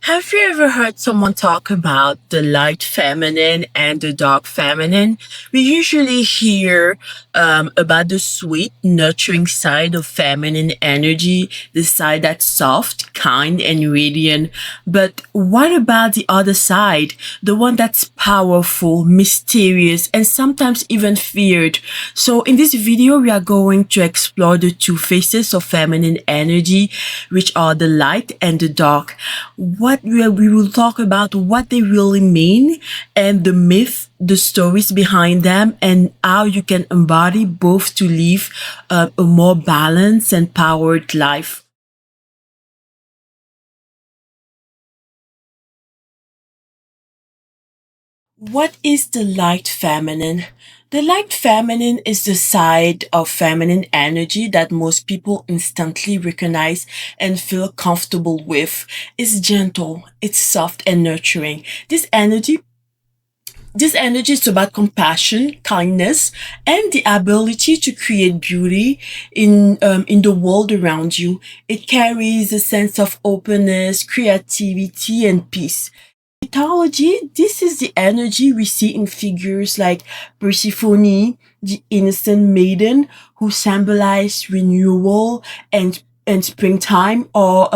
Have you ever heard someone talk about the light feminine and the dark feminine? We usually hear about the sweet, nurturing side of feminine energy, the side that's soft, kind, and radiant. But what about the other side? The one that's powerful, mysterious, and sometimes even feared. So in this video, we are going to explore the two faces of feminine energy, which are the light and the dark. We will talk about what they really mean and the myth, the stories behind them, and how you can embody both to live a more balanced and powered life. What is the light feminine? The light feminine is the side of feminine energy that most people instantly recognize and feel comfortable with. It's gentle, it's soft and nurturing. This energy is about compassion, kindness, and the ability to create beauty in the world around you. It carries a sense of openness, creativity, and peace. Mythology, this is the energy we see in figures like Persephone, the innocent maiden who symbolize renewal and springtime, or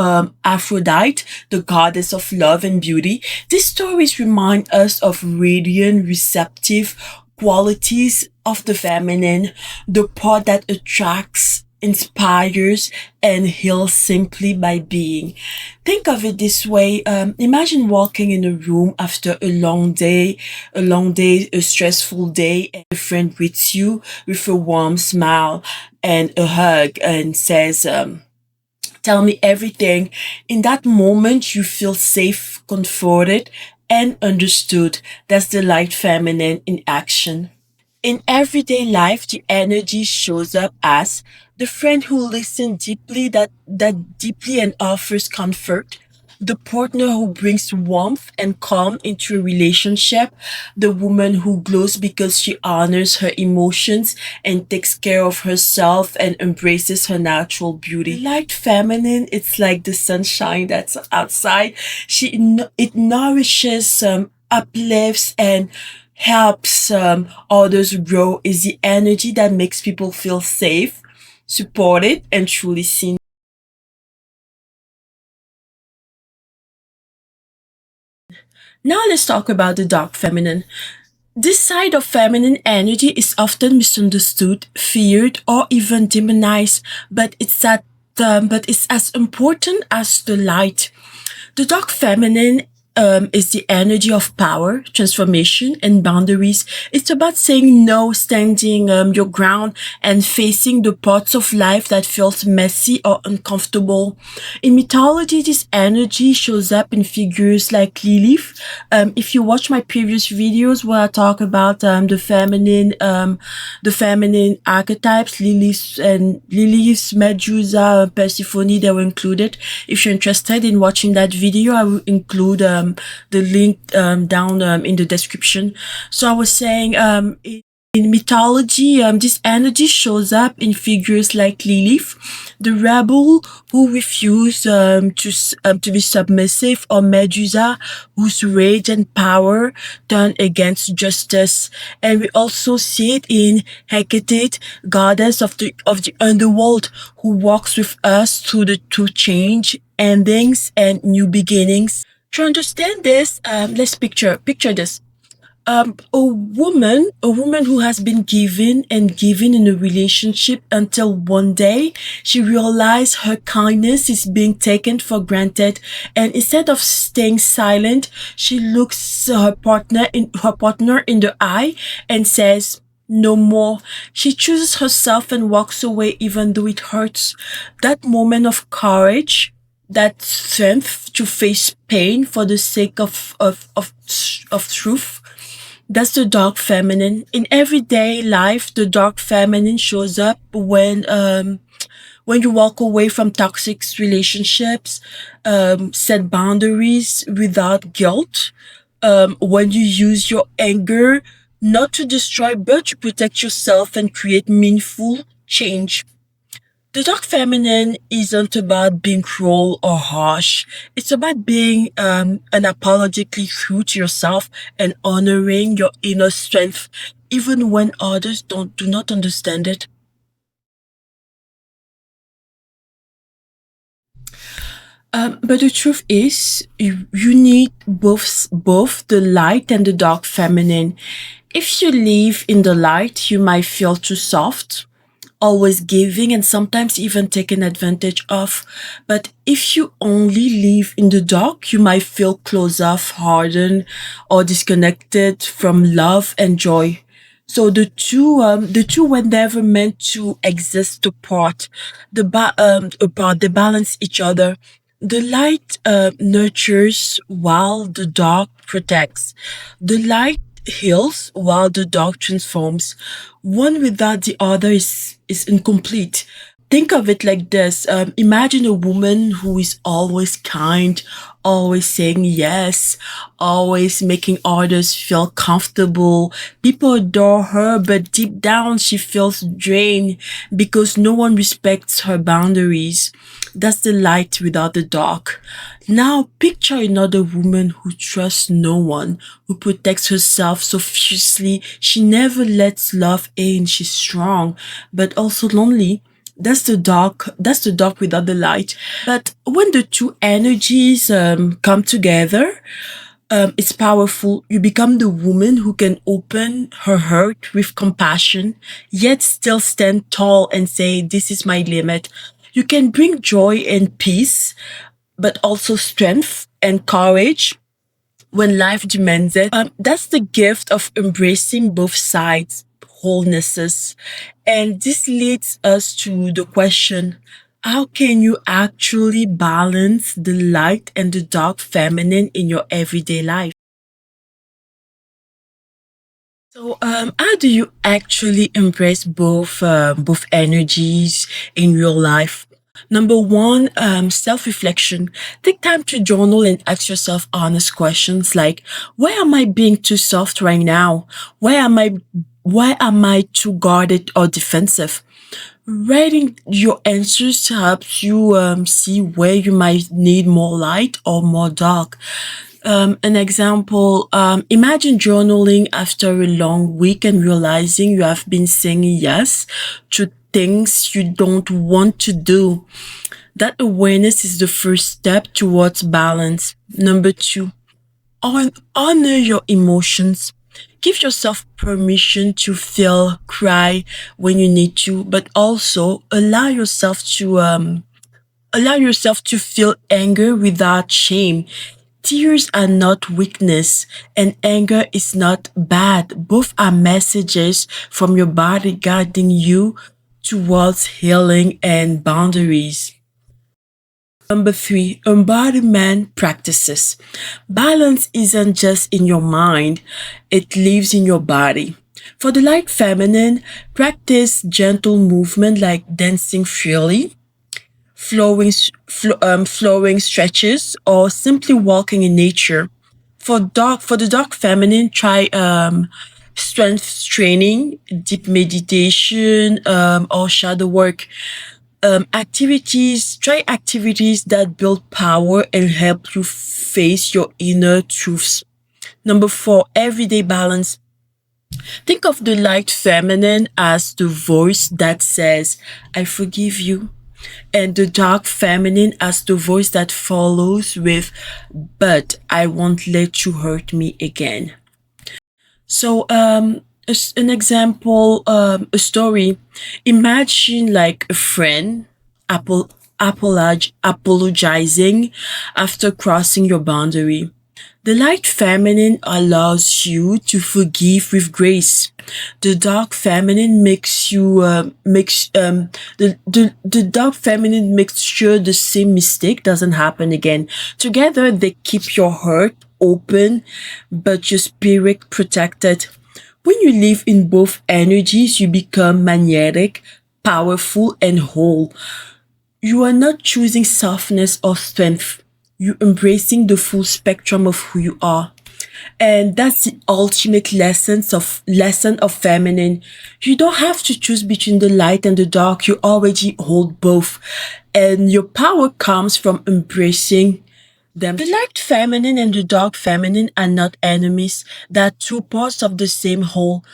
Aphrodite, the goddess of love and beauty. These stories remind us of radiant, receptive qualities of the feminine, the part that attracts, inspires, and heals simply by being. Think of it this way. Imagine walking in a room after a stressful day, and a friend greets you with a warm smile and a hug and says, tell me everything. In that moment, you feel safe, comforted, and understood. That's the light feminine in action. In everyday life, the energy shows up as the friend who listens deeply, that deeply and offers comfort, the partner who brings warmth and calm into a relationship, the woman who glows because she honors her emotions and takes care of herself and embraces her natural beauty. The light feminine, it's like the sunshine that's outside. It nourishes, uplifts, and helps others grow. Is the energy that makes people feel safe, supported, and truly seen. Now let's talk about the dark feminine. This side of feminine energy is often misunderstood, feared, or even demonized, but it's as important as the light. The dark feminine is the energy of power, transformation, and boundaries. It's about saying no, standing your ground, and facing the parts of life that feels messy or uncomfortable. In mythology, this energy shows up in figures like Lilith. If you watch my previous videos where I talk about the feminine archetypes, Lilith, Medusa, Persephone, they were included. If you're interested in watching that video, I will include the link down in the description. So I was saying, in mythology, this energy shows up in figures like Lilith, the rebel who refused to be submissive, or Medusa, whose rage and power turn against justice. And we also see it in Hecate, goddess of the underworld, who walks with us through change, endings, and new beginnings. To understand this, let's picture this. A woman who has been given and given in a relationship until one day she realized her kindness is being taken for granted, and instead of staying silent, she looks her partner in the eye and says, no more. She chooses herself and walks away even though it hurts. That moment of courage, that strength to face pain for the sake of truth, that's the dark feminine. In everyday life, the dark feminine shows up when you walk away from toxic relationships, set boundaries without guilt, when you use your anger not to destroy but to protect yourself and create meaningful change. The dark feminine isn't about being cruel or harsh. It's about being unapologetically true to yourself and honoring your inner strength, even when others do not understand it. But the truth is, you need both the light and the dark feminine. If you live in the light, you might feel too soft, always giving, and sometimes even taken advantage of. But if you only live in the dark, you might feel closed off, hardened, or disconnected from love and joy. So the two were never meant to exist apart. Apart, they balance each other. The light nurtures while the dark protects. The light heals while the dark transforms. One without the other is incomplete. Think of it like this. Imagine a woman who is always kind, always saying yes, always making others feel comfortable. People adore her, but deep down she feels drained because no one respects her boundaries. That's the light without the dark. Now picture another woman who trusts no one, who protects herself so fiercely she never lets love in. She's strong, but also lonely. That's the dark. That's the dark without the light. But when the two energies come together, it's powerful. You become the woman who can open her heart with compassion, yet still stand tall and say, "This is my limit." You can bring joy and peace, but also strength and courage when life demands it. That's the gift of embracing both sides, wholenesses. And this leads us to the question, how can you actually balance the light and the dark feminine in your everyday life? So, how do you actually embrace both energies in your life? Number one, self-reflection. Take time to journal and ask yourself honest questions like, why am I being too soft right now? Why am I too guarded or defensive? Writing your answers helps you see where you might need more light or more dark. An example, imagine journaling after a long week and realizing you have been saying yes to things you don't want to do. That awareness is the first step towards balance. Number two, honor your emotions. Give yourself permission to feel, cry when you need to, but also allow yourself to feel anger without shame. Tears are not weakness and anger is not bad. Both are messages from your body guiding you towards healing and boundaries. Number three, embodiment practices. Balance isn't just in your mind, it lives in your body. For the light feminine, practice gentle movement like dancing freely, flowing stretches, or simply walking in nature. For the dark feminine, try strength training, deep meditation, or shadow work. Try activities that build power and help you face your inner truths. Number four, everyday balance. Think of the light feminine as the voice that says, I forgive you. And the dark feminine as the voice that follows with, but I won't let you hurt me again. So, an example, a story. Imagine like a friend apologizing after crossing your boundary. The light feminine allows you to forgive with grace. The dark feminine the dark feminine makes sure the same mistake doesn't happen again. Together they keep your heart open but your spirit protected. When you live in both energies, you become magnetic, powerful, and whole. You are not choosing softness or strength. You're embracing the full spectrum of who you are. And that's the ultimate lesson of feminine. You don't have to choose between the light and the dark. You already hold both. And your power comes from embracing them. The light feminine and the dark feminine are not enemies. They're two parts of the same whole.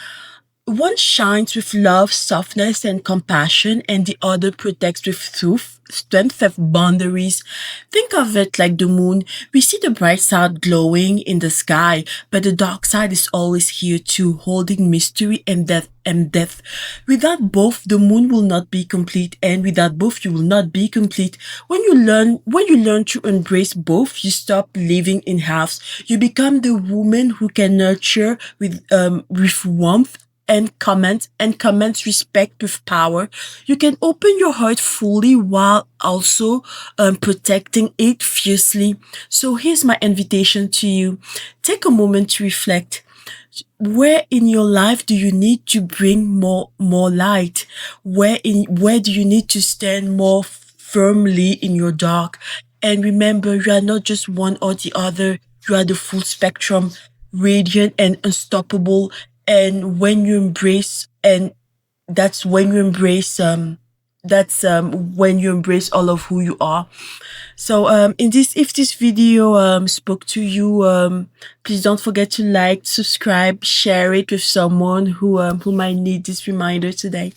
One shines with love, softness, and compassion, and the other protects with truth, strength, and boundaries. Think of it like the moon. We see the bright side glowing in the sky, but the dark side is always here too, holding mystery and death. Without both, the moon will not be complete, and without both, you will not be complete. When you learn to embrace both, you stop living in halves. You become the woman who can nurture with warmth and commence respect with power. You can open your heart fully while also protecting it fiercely. So here's my invitation to you. Take a moment to reflect. Where in your life do you need to bring more light? Where do you need to stand more firmly in your dark? And remember, you are not just one or the other. You are the full spectrum, radiant and unstoppable. And when you embrace, and that's when you embrace that's when you embrace all of who you are. So in this if this video spoke to you, please don't forget to like, subscribe, share it with someone who might need this reminder today.